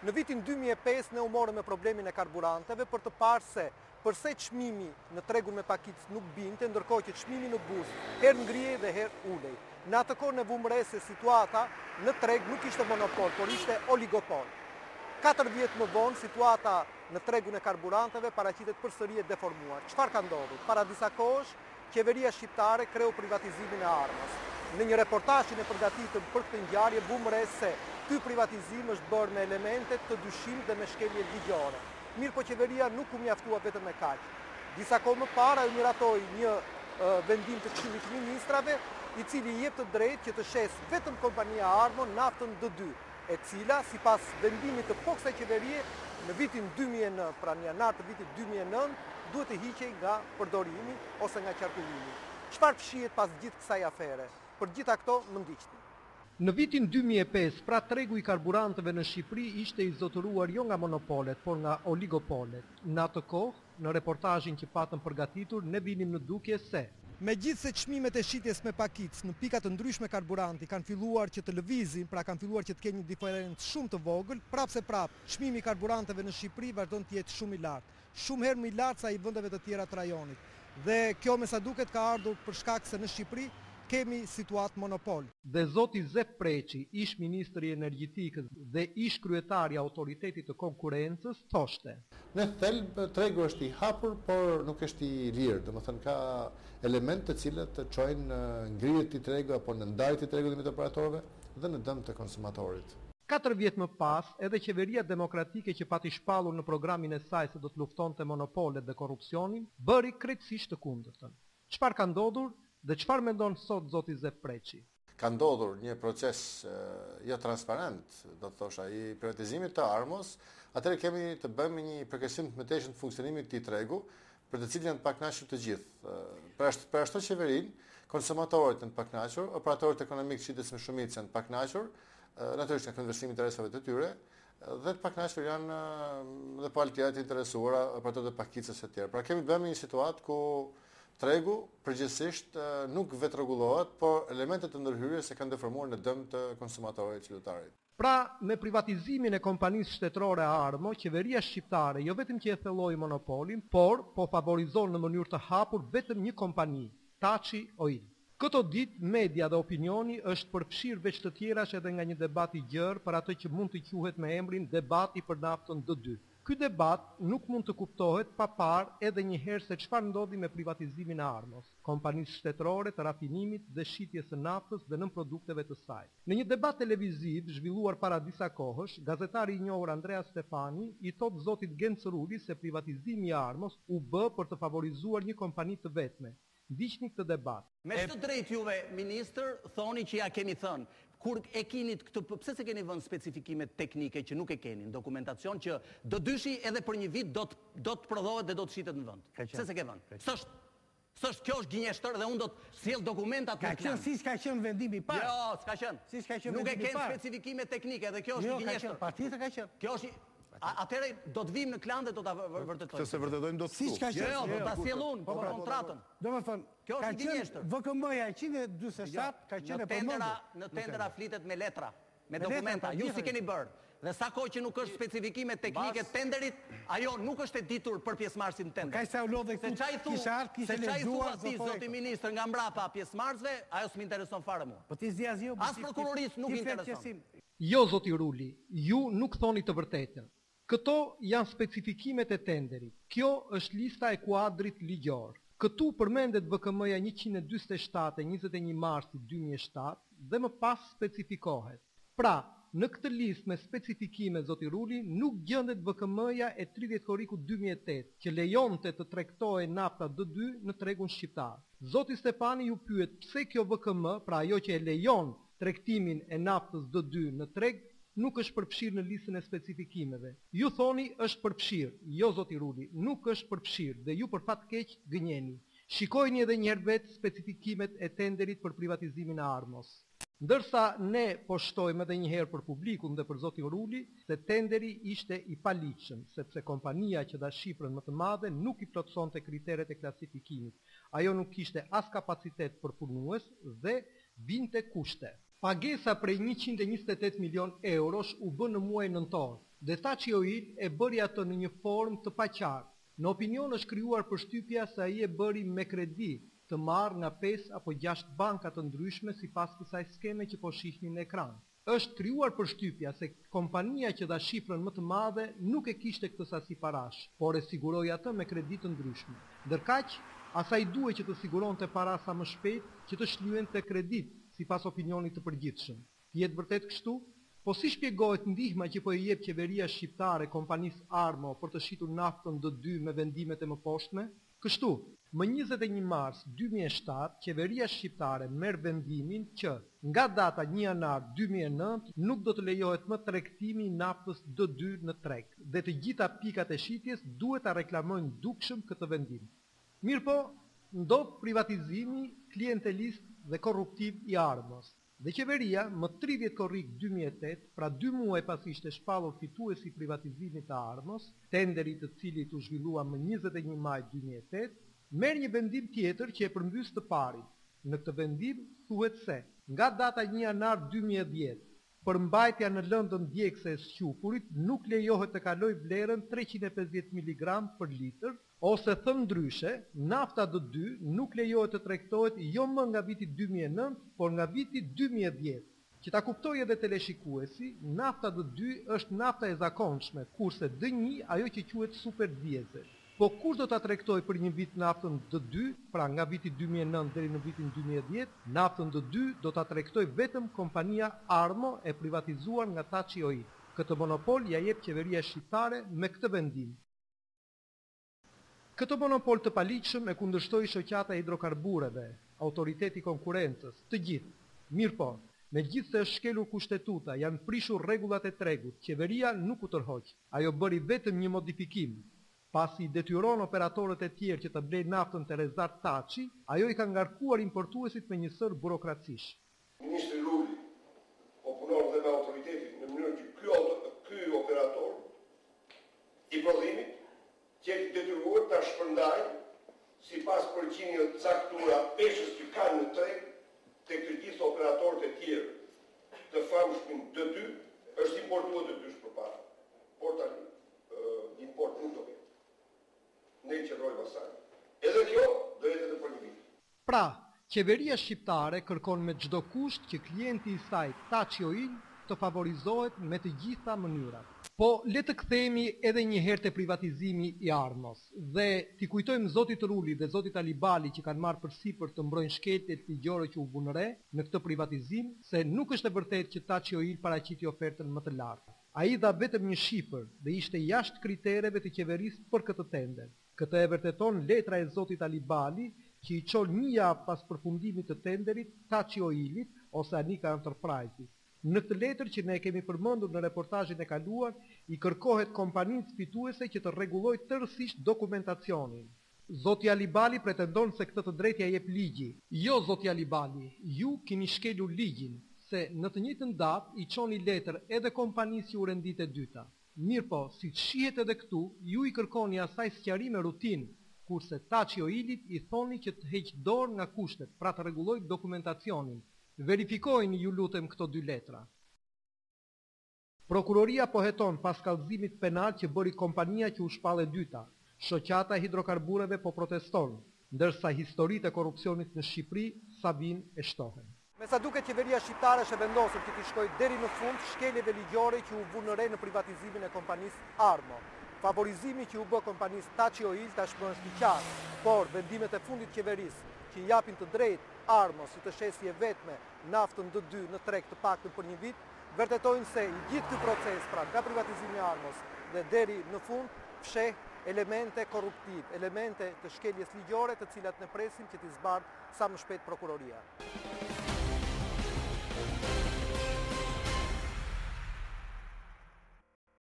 Në vitin 2005 ne u morëm me problemin e karburanteve për të parë se përse çmimi në tregun me pakicë nuk binte, ndërkohë që çmimi në bus herë ngrihej dhe herë ulej. Në atë kohë ne vëmë re se situata në treg nuk ishte monopol, por ishte oligopol. 4 vjet më vonë situata në tregun e karburanteve paraqitet përsëri e deformuar. Çfarë ka ndodhur? Para disa kohësh, qeveria shqiptare kreu privatizimin e armës. Në një reportazh që ne përgatitëm për këtë ngjarje, vëmë re se ky privatizim është bërë me elemente të dyshim dhe me shkelje ligjore. Mirë po qeveria nuk u mjaftua vetëm me kaq. Disa kohë më parë u miratoi një vendim të Këshillit të Ministrave, i cili jep të drejtë që të shes vetëm kompania Armo naftën D2, e cila sipas vendimit të kësaj qeverie në vitin 2009, pra në janar të vitit 2009, duhet të hiqej nga përdorimi ose nga qarkullimi. Çfarë fshihet pas gjithë kësaj afere? Për gjitha këto më ndiqni. Në vitin 2005, pra tregu i karburanteve në Shqipëri ishte i zotëruar jo nga monopolet, por nga oligopolet. Në atë kohë, në reportazhin që patëm përgatitur, ne vinim në dukje se megjithse çmimet e shitjes me pakicë në pika të ndryshme karburanti kanë filluar që të lëvizin, pra kanë filluar që të kenë një diferencë shumë të vogël, prapse çmimi i karburanteve në Shqipëri vazhdon të jetë shumë i lartë, shumë herë më i lartë sa i vendeve të tjera të rajonit. Dhe kjo me sa duket ka ardhur për shkak se në Shqipëri kemi situatë monopol. Dhe zoti Zef Preçi, ish ministri i energjetikës dhe ish kryetari i autoritetit të konkurrencës, thoshte: Në thelb tregu është i hapur, por nuk është i lirë. Domethënë ka elemente të cilat të çojnë në ngrirje të tregu apo në ndarje të tregut me operatorëve dhe në dëm të konsumatorit. 4 vjet më pas, edhe qeveria demokratike që pati shpallur në programin e saj se do të luftonte monopolet dhe korrupsionin, bëri krejtësisht të kundërtën. Çfarë ka ndodhur? Dhe çfarë mendon sot zoti Zef Preçi? Ka ndodhur një proces jo transparent, do të thosha, i privatizimit të Armos. Atëherë kemi të bëjmë një përkesim të mëtejshëm të funksionimit të tregu, për të cilin janë të pakënaqur të gjithë. Për ashtu qeverinë, konsumatorët janë të pakënaqur, operatorët ekonomikë shitet me shumicë janë të pakënaqur, natyrisht nga këndvështrimi i interesave të tyre, dhe të pakënaqur janë dhe palëtierët të interesuara, operatorët e pakicës e tjerë. Pra kemi të bëjmë një situatë ku tregu përgjithsisht nuk vetë rregullohet, por elementet të ndërhyrjes e kanë deformuar në dëm të konsumatorit qytetarit. Pra, me privatizimin e kompanisë shtetërore Armo, qeveria shqiptare jo vetëm që e thelloi monopolin, por po favorizon në mënyrë të hapur vetëm një kompani, Taçi Oil. Këto ditë media dhe opinioni është përfshirë veç të tjerash edhe nga një debat i gjerë për atë që mund të quhet me emrin debati për naftën D2. Ky debat nuk mund të kuptohet pa parë edhe një herë se çfarë ndodhi me privatizimin e Armos, kompanisë shtetërore të rafinimit dhe shitjes së naftës dhe nën produkteve të saj. Në një debat televiziv zhvilluar para disa kohësh, gazetari i njohur Andrea Stefani i thot zotit Genco Ruli se privatizimi i Armos u bë për të favorizuar një kompani të vetme. Ndiqni këtë debat. Me të drejtë juve, ministër, thoni që ja keni thënë. Kur e keni këtë, pse se keni vënë specifikimet teknike që nuk e keni në dokumentacion që D2-shi edhe për një vit do të prodhohet dhe do të shitet në vend. Pse se ke vënë? S'është kjo është gënjeshtër dhe unë do të sjell dokumentat me plan. Si s'ka qenë vendimi i parë? Jo, s'ka qenë. Si s'ka qenë nuk e vendimi i keni parë? specifikime teknike dhe kjo është gënjeshtër. Patjetër ka qenë. Kjo është atëherë do të vim në klan dhe do ta vërtetojmë. Se vërtetojmë do të Si s'ka qenë? Jo, do ta sjell unë për kontratën. Domethënë, Kjo ka është qenë gënjeshtër. VKM-ja 147 ka qenë e përmendur. Në tendera flitet me letra, me dokumenta. Ju si keni bërë. Dhe sa kohë që nuk është specifikime teknike tenderit, ajo nuk është e ditur për pjesëmarrësin në tender. Ka sa u lodhe këtu. Se çai thua ti zoti ministër nga mbrapa pjesëmarrësve, ajo s'më intereson fare mua. Po ti zgjas jo. As prokurorisë nuk intereson. Jo zoti Ruli, ju nuk thoni të vërtetën. Këto janë specifikimet e tenderit. Kjo është lista e kuadrit ligjor. Këtu përmendet VKM-ja 147 e 21 marsit 2007 dhe më pas specifikohet. Pra, në këtë listë me specifikime zoti Ruli nuk gjendet VKM-ja e 30 korrikut 2008 që lejonte të tregtohej nafta D2 në tregun shqiptar. Zoti Stefani ju pyet pse kjo VKM, pra ajo që e lejon tregtimin e naftës D2 në treg, nuk është përfshirë në listën e specifikimeve. Ju thoni është përfshirë, jo zoti Ruli, nuk është përfshirë dhe ju për fat keq gënjeni. Shikojini edhe një herë vetë specifikimet e tenderit për privatizimin e Armos. Ndërsa ne po shtojmë edhe një herë për publikun dhe për zotin Ruli se tenderi ishte i paligjshëm, sepse kompania që dha shifrën më të madhe nuk i plotësonte kriteret e klasifikimit. Ajo nuk kishte as kapacitet për punues dhe vinte kushte. Pagesa prej 128 milion eurosh u bë në muaj nëntor, dhe Taçi Oil e bëri atë në një formë të paqartë. Në opinion është krijuar përshtypja se ai e bëri me kredi, të marrë nga 5 apo 6 banka të ndryshme sipas kësaj skeme që po shihni në ekran. Është krijuar përshtypja se kompania që dha shifrën më të madhe nuk e kishte këtë sasi parash, por e siguroi atë me kredi të ndryshme. Ndërkaq, asaj duhej që të siguronte para sa më shpejt që të shlyente kredit, sipas opinionit të përgjithshëm. Jetë vërtet kështu? Po si shpjegohet ndihma që po i jep qeveria shqiptare kompanisë Armo për të shitur naftën D2 me vendimet e mëposhtme? Kështu, më 21 mars 2007, qeveria shqiptare merr vendimin që nga data 1 janar 2009 nuk do të lejohet më tregtimi i naftës D2 në treg, dhe të gjitha pikat e shitjes duhet ta reklamojnë dukshëm këtë vendim. Mirëpo, ndodh privatizimi klientelist dhe korruptiv i Armos. Dhe qeveria, më 30 korrik 2008, pra 2 muaj pas ishte shpallur fituesi i privatizimit të Armos, tenderi të cilit u zhvillua më 21 maj 2008, merr një vendim tjetër që e përmbys të parin. Në këtë vendim thuhet se nga data 1 janar 2010, përmbajtja në lëndën djegëse e sqyupurit nuk lejohet të kaloj vlerën 350 mg për litër, ose thënë ndryshe, nafta D2 nuk lejohet të tregtohet jo më nga viti 2009, por nga viti 2010. Që ta kuptojë edhe teleshikuesi, nafta D2 është nafta e zakonshme, kurse D1 ajo që quhet super diesel. Po kush do ta tregtoj për një vit naftën D2, pra nga viti 2009 deri në vitin 2010, naftën D2 do ta tregtoj vetëm kompania Armo e privatizuar nga Taçi Oil. Këtë monopol ja jep qeveria shqiptare me këtë vendim. Këtë monopol të paligjshëm e kundërshtoi shoqata e hidrokarbureve, autoriteti i konkurrencës, të gjithë. Mirëpo, megjithse është shkelur kushtetuta, janë prishur rregullat e tregut, qeveria nuk u tërhoq. Ajo bëri vetëm një modifikim. Pasi detyron operatorët e tjerë që të blejnë naftën te Rezart Taçi, ajo i ka ngarkuar importuesit me një sër burokracish. Ministri Luli po punon dhe me autoritetin në mënyrë që ky operator i prodhimit që e detyruar ta shpërndajë sipas përqindjeve të caktuara peshës që kanë në treg tek të gjithë operatorët e tjerë të famshëm D2 është importuar D2 përpara. Por tani import nuk do ketë. Ne qëndrojmë asaj. Edhe kjo do jetë edhe për një vit. Pra, qeveria shqiptare kërkon me çdo kusht që klienti i saj Taçi Oil të favorizohet me të gjitha mënyrat. Po, le të kthehemi edhe një herë te privatizimi i Armos dhe t'i kujtojmë zotit Ruli dhe zotit Alibali që kanë marrë përsipër të mbrojnë shkeljet ligjore që u vënë re në këtë privatizim, se nuk është e vërtetë që Taçi Oil paraqiti ofertën më të lartë. Ai dha vetëm një shifër dhe ishte jashtë kritereve të qeverisë për këtë tender. Këtë e vërteton letra e zotit Alibali, që i çon një javë pas përfundimit të tenderit Taçi Oilit ose Anika Enterprises. Në këtë letër që ne kemi përmendur në reportazhin e kaluar, i kërkohet kompanisë fituese që të rregullojë tërësisht dokumentacionin. Zoti Alibali pretendon se këtë të drejtë ja jep ligji. Jo, zoti Alibali, ju keni shkelur ligjin, se në të njëjtën datë i çoni letër edhe kompanisë që u rendit e dyta. Mirëpo, si shihet edhe këtu, ju i kërkoni asaj sqarime rutinë, kurse Taçi Oilit i thoni që të heq dorë nga kushtet, pra të rregullojë dokumentacionin. Verifikojeni ju lutem këto dy letra. Prokuroria po heton pas kallëzimit penal që bëri kompania që u shpall e dyta. Shoqata e hidrokarbureve po proteston, ndërsa historitë e korrupsionit në Shqipëri sa vinë e shtohen. Me sa duket qeveria shqiptare është e vendosur që t'i shkojë deri në fund shkeljeve ligjore që u vënë re në privatizimin e kompanisë Armo. Favorizimi që u bë kompanisë Taçi Oil tashmë është i qartë, por vendimet e fundit qeverisë që i japin të drejtë Armos si të shesje vetme naftën D2 në treg të paktën për një vit, vërtetojnë se i gjithë ky proces, pra nga privatizimi i Armos dhe deri në fund, fsheh elemente korruptive, elemente të shkeljes ligjore, të cilat ne presim që t'i zbardhë sa më shpejt prokuroria.